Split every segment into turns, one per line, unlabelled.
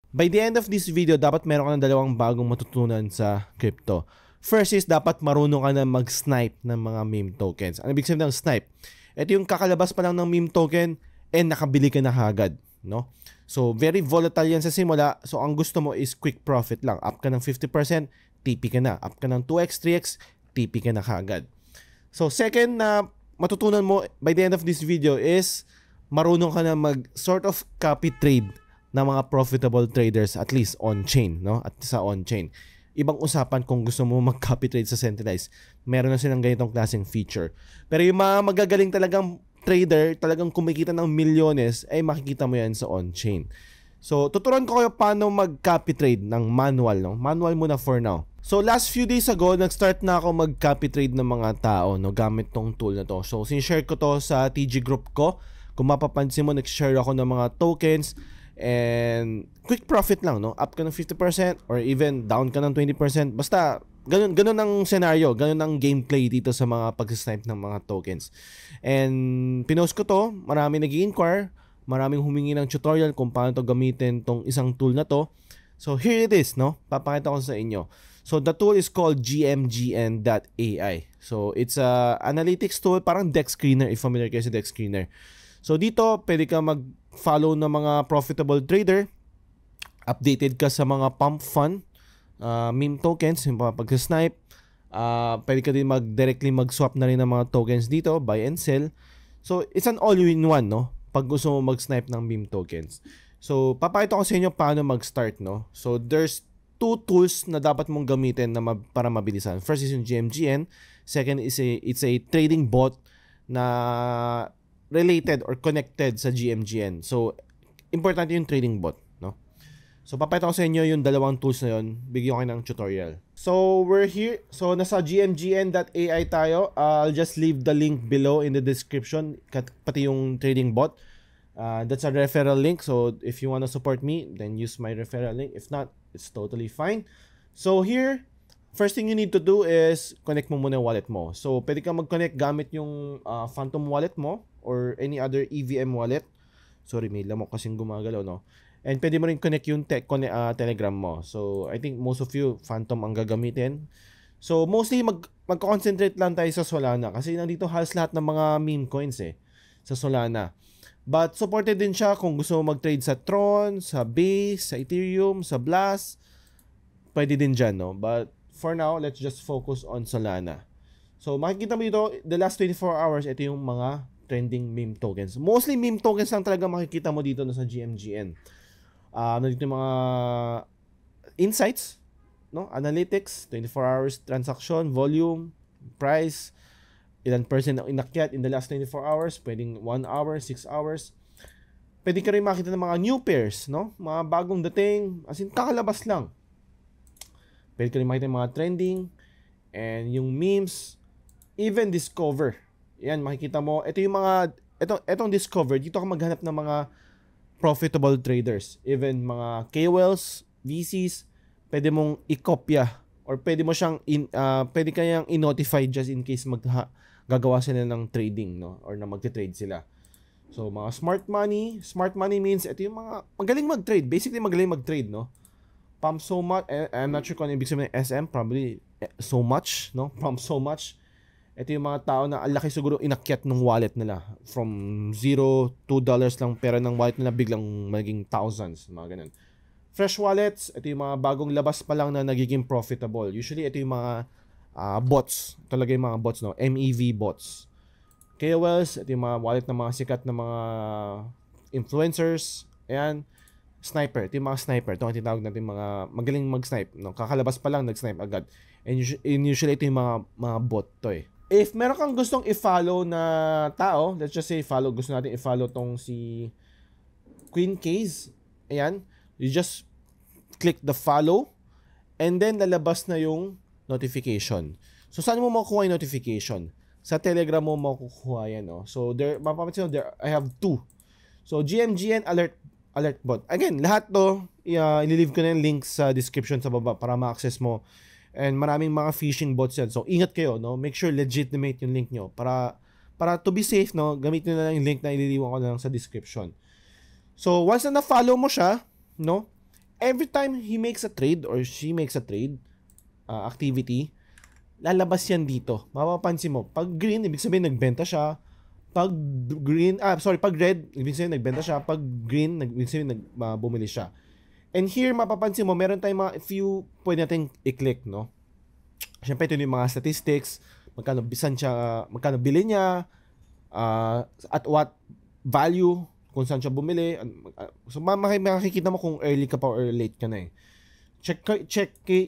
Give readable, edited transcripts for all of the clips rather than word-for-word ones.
By the end of this video, dapat meron ka ng dalawang bagong matutunan sa crypto. First is dapat marunong ka na mag-snipe ng mga meme tokens. Ano ibig sabihin ng snipe? Ito yung kakalabas pa lang ng meme token and nakabili ka na agad, no? So very volatile yan sa simula. So ang gusto mo is quick profit lang. Up ka ng 50%, TP ka na. Up ka ng 2x, 3x, TP ka na agad. So second na matutunan mo by the end of this video is marunong ka na mag sort of copy trade ng mga profitable traders at least on-chain, no? At sa on-chain. Ibang usapan kung gusto mo mag-copy trade sa centralized. Meron na silang ganitong klaseng feature. Pero yung mga magagaling talagang trader, talagang kumikita ng milyones, ay makikita mo yan sa on-chain. So, tuturuan ko kayo paano mag-copy trade ng manual, no? Manual muna for now. So, last few days ago, nag-start na ako mag-copy trade ng mga tao, no? Gamit tong tool na to. So, sinishare ko to sa TG group ko. Kung mapapansin mo, nag-share ako ng mga tokens. And quick profit lang, no? Up ka ng 50% or even down ka ng 20%. Basta ganun ang scenario, ganun ang gameplay dito sa mga pag-snipe ng mga tokens. And pinost ko to, marami nag-i-inquire, maraming humingi ng tutorial kung paano to gamitin tong isang tool na to. So here it is, no? Papakita ko sa inyo. So the tool is called gmgn.ai. So it's a analytics tool, parang deck screener, if familiar kayo sa deck screener. So dito, pwede ka mag-follow ng mga profitable trader. Updated ka sa mga pump fund, meme tokens, yung mga pag-snipe. Pwede ka din directly mag-swap na rin ng mga tokens dito, buy and sell. So it's an all-in-one, no? Pag gusto mo mag-snipe ng meme tokens. So papakita ko sa inyo paano mag-start, no? So there's two tools na dapat mong gamitin na para mabilisan. First is yung GMGN. Second is it's a trading bot na related or connected sa GMGN. So, importante yung trading bot, no? So, papakita ko sa inyo yung dalawang tools na yun. Bigyan ko kayo ng tutorial. So, we're here. So, nasa gmgn.ai tayo. I'll just leave the link below in the description. Pati yung trading bot. That's a referral link. So, if you want to support me, then use my referral link. If not, it's totally fine. So, here, first thing you need to do is connect mo muna yung wallet mo. So, pwede ka mag-connect gamit yung Phantom wallet mo or any other EVM wallet. Sorry, may lamok kasing gumagalaw, no? And pwede mo rin connect yung Telegram mo. So, I think most of you, Phantom ang gagamitin. So, mostly mag-concentrate lang tayo sa Solana kasi nandito halos lahat ng mga meme coins sa Solana. But supported din siya kung gusto mo mag-trade sa Tron, sa Base, sa Ethereum, sa Blast. Pwede din dyan, no? But for now, let's just focus on Solana. So, makikita mo dito, the last 24 hours, ito yung mga trending meme tokens. Mostly meme tokens lang talaga makikita mo dito sa GMGN. Nandito yung mga insights, no? Analytics, 24 hours transaction, volume, price, ilan percent ang inakyat in the last 24 hours, pwedeng 1 hour, 6 hours. Pwede ka rin makita ng mga new pairs, no? Mga bagong dating, as in kakalabas lang. Pwede ka rin makita ng mga trending, and yung memes, even discover. Yan, makikita mo. Ito yung mga, itong discover, dito ka maghanap ng mga profitable traders. Even mga KOLs, VCs, pwede mong i-kopya or pwede mo siyang, pwede kayang i-notify just in case gagawa sila ng trading, no? Or na magte-trade sila. So, mga smart money. Smart money means, ito yung mga magaling mag-trade. Basically, magaling mag-trade, no? Pump so much. I'm not sure kung ano ibig sabihin ng SM. Probably so much, no? Pump so much. Ito yung mga tao na ang laki siguro inakyat ng wallet nila. From $0, $2 lang pera ng wallet nila biglang maging thousands. Mga ganun. Fresh wallets, ito yung mga bagong labas pa lang na nagiging profitable. Usually, ito yung mga bots. Talaga yung mga bots, no? MEV bots. KOLs, ito yung mga wallet ng mga sikat na mga influencers. Ayan. Sniper. Ito yung mga sniper. Ito ang tinatawag natin mga magaling mag-snipe. No? Kakalabas pa lang, nag-snipe agad. And usually, ito yung mga bot to If meron kang gustong i-follow na tao, let's just say gusto natin i-follow tong si Queen Case. Ayan. You just click the follow and then lalabas na yung notification. So, saan mo makukuha yung notification? Sa Telegram mo makukuha yan, no? So, mapapansin mo, I have two. So, GMGN alert bot. Again, lahat to, ililive ko na yung link sa description sa baba para ma-access mo. And maraming mga phishing bots yan. So, ingat kayo, no? Make sure legitimate yung link nyo. Para to be safe, no? Gamitin na lang yung link na ililiwan ko na lang sa description. So, once na na-follow mo siya, no? every time he makes a trade or she makes a trade activity, lalabas yan dito. Mapapansin mo, pag green, ibig sabihin nagbenta siya. Pag pag red, ibig sabihin nagbenta siya. Pag green, ibig sabihin bumili siya. And here, mapapansin mo, meron tayong mga few pwede natin i-click, no? Siyempre, ito yung mga statistics, magkano bili niya, at what value, kung saan siya bumili. So, makikita mo kung early ka pa or late ka na eh. Check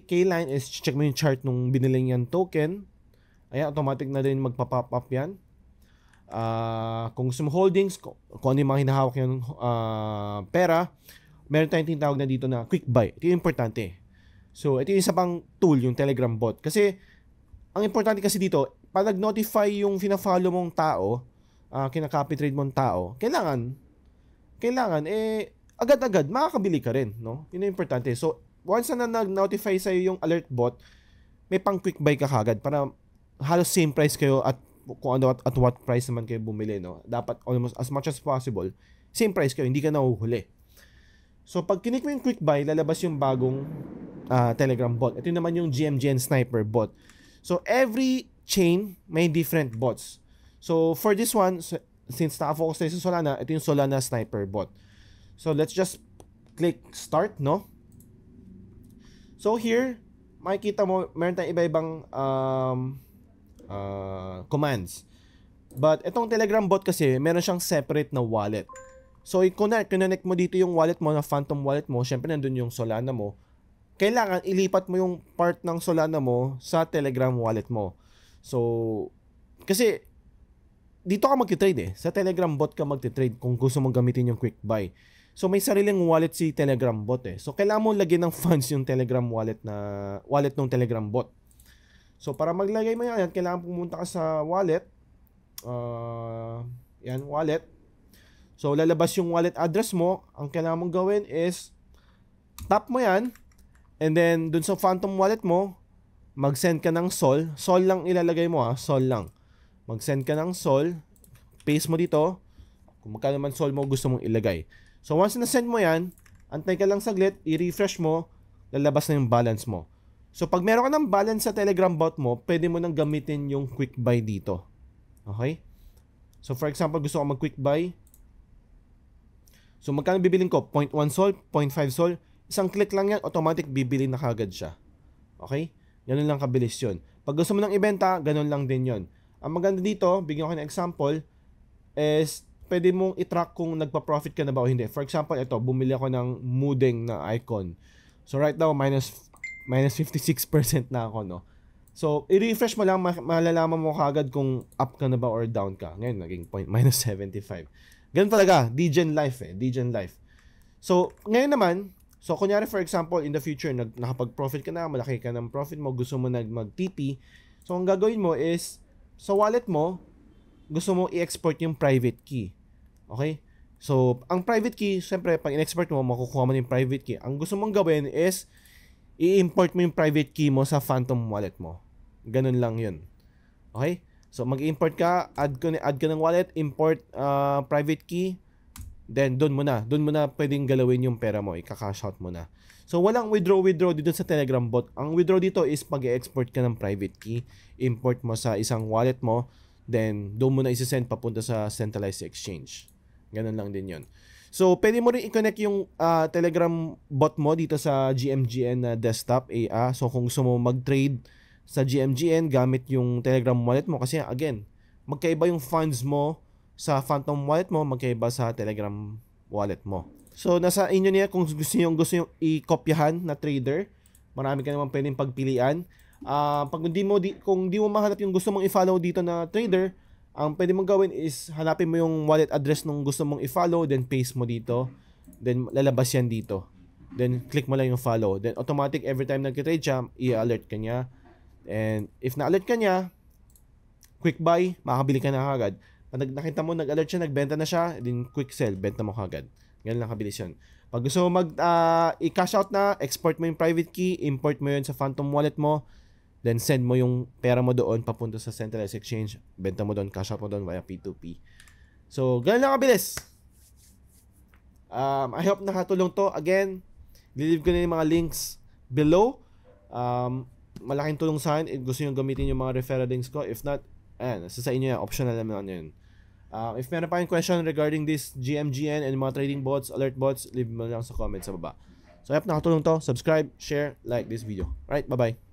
K-line is check mo yung chart nung binili niyang token. Ayan, automatic na din magpa-pop up yan. Kung gusto mo holdings, kung ano yung mga hinahawak yung pera, meron tayong tinatawag na dito na quick buy. Ito yung importante. So, ito yung isa pang tool, yung Telegram bot. Kasi, ang importante kasi dito, pag nag-notify yung fina-follow mong tao, kinaka-copy trade mong tao, kailangan, agad-agad, makakabili ka rin, no? Yun yung importante. So, once na nag-notify sa'yo yung alert bot, may pang quick buy ka kagad para halos same price kayo at kung ano at what price naman kayo bumili, no? Dapat almost as much as possible, same price kayo, hindi ka nahuhuli. So, pag kinik mo yung quick buy, lalabas yung bagong Telegram bot. Ito naman yung GMGN Sniper bot. So, every chain may different bots. So, for this one, since naka-focus tayo sa Solana, ito yung Solana Sniper bot. So, let's just click start, no? So, here, makikita mo, meron tayong iba-ibang commands. But, itong Telegram bot kasi, meron siyang separate na wallet. So, i-connect mo dito yung wallet mo na Phantom wallet mo. Syempre, nandun yung Solana mo. Kailangan ilipat mo yung part ng Solana mo sa Telegram wallet mo. So, kasi dito ka magti-trade eh. Sa Telegram bot ka magti-trade kung gusto mong gamitin yung quick buy. So, may sariling wallet si Telegram bot eh. So, kailangan mo lagyan ng funds yung Telegram wallet ng Telegram bot. So, para maglagay mo yan, kailangan pumunta ka sa wallet. Yan, wallet. So, lalabas yung wallet address mo. Ang kailangan mong gawin is tap mo yan. And then, dun sa Phantom wallet mo, mag-send ka ng SOL. SOL lang ilalagay mo ha. SOL lang. Mag-send ka ng SOL. Paste mo dito. Kung magkano man SOL mo gusto mong ilagay. So, once na-send mo yan, antay ka lang saglit, i-refresh mo, lalabas na yung balance mo. So, pag meron ka ng balance sa Telegram bot mo, pwede mo nang gamitin yung quick buy dito. Okay? So, for example, gusto ko mag-quick buy. So, magkano bibilin ko? 0.1 SOL, 0.5 SOL. Isang click lang yan, automatic bibili na kagad siya. Okay? Ganun lang kabilis yun. Pag gusto mo ng ibenta, ganun lang din yun. Ang maganda dito, bigyan ko ng example, is pwede mong i-track kung nagpa-profit ka na ba o hindi. For example, ito, bumili ako ng Mudeng na icon. So, right now, minus 56% na ako, no? So, i-refresh mo lang, malalaman mo kagad kung up ka na ba or down ka. Ngayon, naging minus 75. Ganun talaga, Degen Life eh, Degen Life. So, ngayon naman, so kunyari for example, in the future, nakapag-profit ka na, malaki ka ng profit mo, gusto mo mag-TP, so ang gagawin mo is, sa wallet mo, gusto mo i-export yung private key. Okay? So, ang private key, syempre, pag in-export mo, makukuha mo yung private key. Ang gusto mong gawin is, i-import mo yung private key mo sa Phantom wallet mo. Ganun lang yun. Okay? So, mag-import ka, add ka ng wallet, import private key, then doon mo na pwedeng galawin yung pera mo, i-cash out mo na. So, walang withdraw dito sa Telegram bot. Ang withdraw dito is pag-export ka ng private key, import mo sa isang wallet mo, then doon mo na isi-send papunta sa centralized exchange. Ganun lang din yun. So, pwede mo rin i-connect yung Telegram bot mo dito sa GMGN desktop AA. So, kung gusto mo mag-trade sa GMGN gamit yung Telegram wallet mo, kasi again, magkaiba yung funds mo sa Phantom wallet mo, magkaiba sa Telegram wallet mo. So, nasa inyo niya kung gusto nyo i-kopyahan na trader. Marami ka naman pwedeng pagpilian. Kung di mo mahanap yung gusto mong i-follow dito na trader, ang pwede mong gawin is hanapin mo yung wallet address nung gusto mong i-follow, then paste mo dito, then lalabas yan dito. Then click mo lang yung follow. Then automatic every time nag-trade siya, i-alert ka niya. And if na-alert ka niya, quick buy, makakabili ka na kagad. Pag nakita mo, nag-alert siya, nagbenta na siya, then quick sell, benta mo kagad. Ganun lang kabilis yun. Pag gusto mo i-cash out na, export mo yung private key, import mo yun sa Phantom wallet mo, then send mo yung pera mo doon papunta sa centralized exchange, benta mo doon, cash out mo doon via P2P. So, ganun lang kabilis. I hope nakatulong to. Again, Leave ko na yung mga links below. Malaking tulong sa akin if gusto nyo gamitin yung mga referral links ko. If not, ayan, sa inyo yan, optional naman yun. If meron pa kayong question regarding this GMGN and mga trading bots, alert bots, leave mo lang sa comments sa baba. So, nakatulong to. Subscribe, share, like this video. Alright, bye-bye.